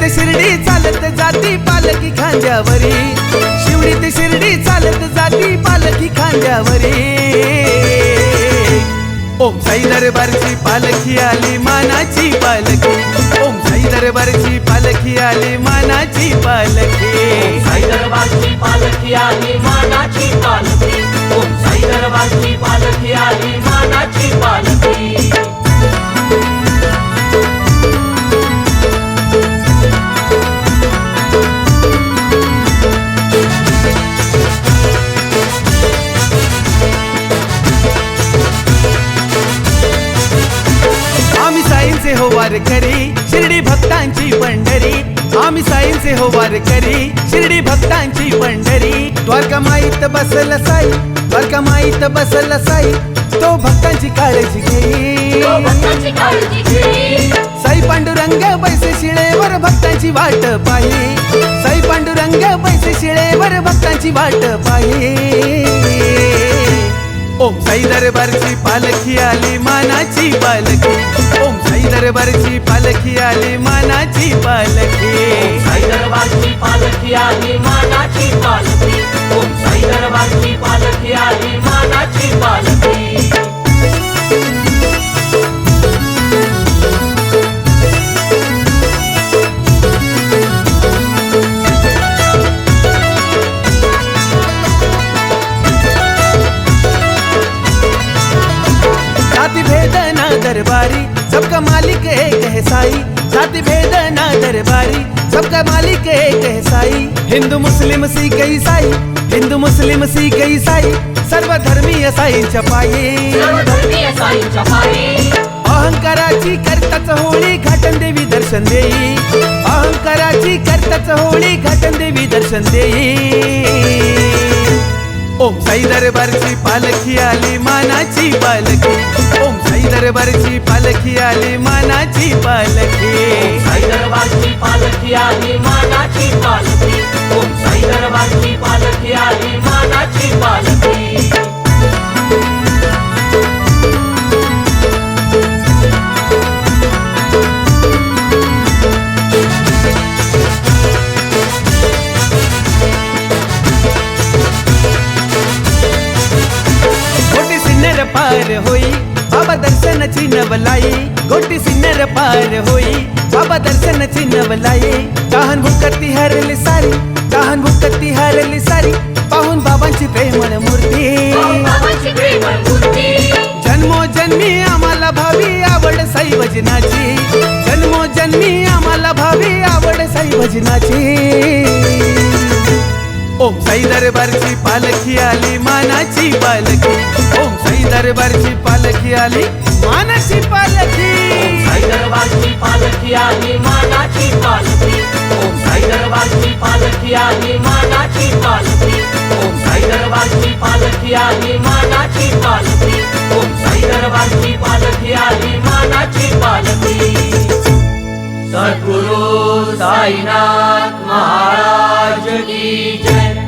शिर्डी चालत जाती पालखी खांद्यावरी, शिवडी ते शिर्डी चालत जाती पालखी खांद्यावरी। ओम साई दरबारची पालखी आली मानाची पालखी, ओम साई दरबारची पालखी आली मानाची पालखी। साई दरबारची पालखी आली मानाची पालखी, ओम साई दरबारची पालखी आली मानाची पालखी। आम्ही साईंचे हो वारकरी, शिर्डी भक्तांची पंढरी, आम्ही साईंचे हो वारकरी, शिर्डी भक्तांची पंढरी। द्वारका माईत बसल साई, द्वारका माईत बसल साई, तो भक्तांची काळजी घेई, साई पांडुरंग पैसे शिळेवर भक्तांची वाट पाही, साई पांडुरंग पैसे शिळेवर भक्तांची वाट पाही। ओम साई दरबारची पालखी आली मानाची पालखी, ओम साई दरबारची पालखी आली मानाची पालखी। साई दरबारची पालखी आली मानाची पालखी, ओम साई दरबारची पालखी आली मानाची पालखी। जाति भेद ना दरबारी, सबका मालिक एक है साई, जाति भेद ना दरबारी, सबका मालिक एक है साई। हिंदू मुस्लिम सिख ईसाई, हिंदू मुस्लिम सिख ईसाई, सर्वधर्मीय साईंच्या पायी, अहंकाराची करताच होळी घाटन देवी दर्शन देई, अहंकाराची करताच होळी घाटन देवी दर्शन देई। ओम साई दरबारची पालखी आली मानाची पालखी, ओम साई दरबारची पालखी आली मानाची पालखी। साई दरबारची पालखी आली मानाची पालखी, ओम साई दरबारची पालखी आली मानाची पालखी। पार होई बाबा दर्शनाची नवलाई, गोटी सिन्नर पार होई बाबा दर्शनाची नवलाई। तहान भुकती हरली सारी, तहान भुकती हरली सारी, पाहून बाबांची प्रेमळ मूर्ती, जन्मोजन्मी आम्हाला भावी आवड साई भजनाची, जन्मोजन्मी आम्हाला भावी आवड साई भजनाची। ओम साई दरबारची पालखी आली मानाची पालखी, ओम साई दरबारची पालखी आली मानाची पालखी। साई दरबारची पालखी आली मानाची पालखी, ओम साई दरबारची पालखी आली मानाची पालखी, ओम साई दरबारची पालखी आली मानाची पालखी, ओम साई दरबारची पालखी आली मानाची पालखी। सद्गुरु साईनाथ महाराज की जय।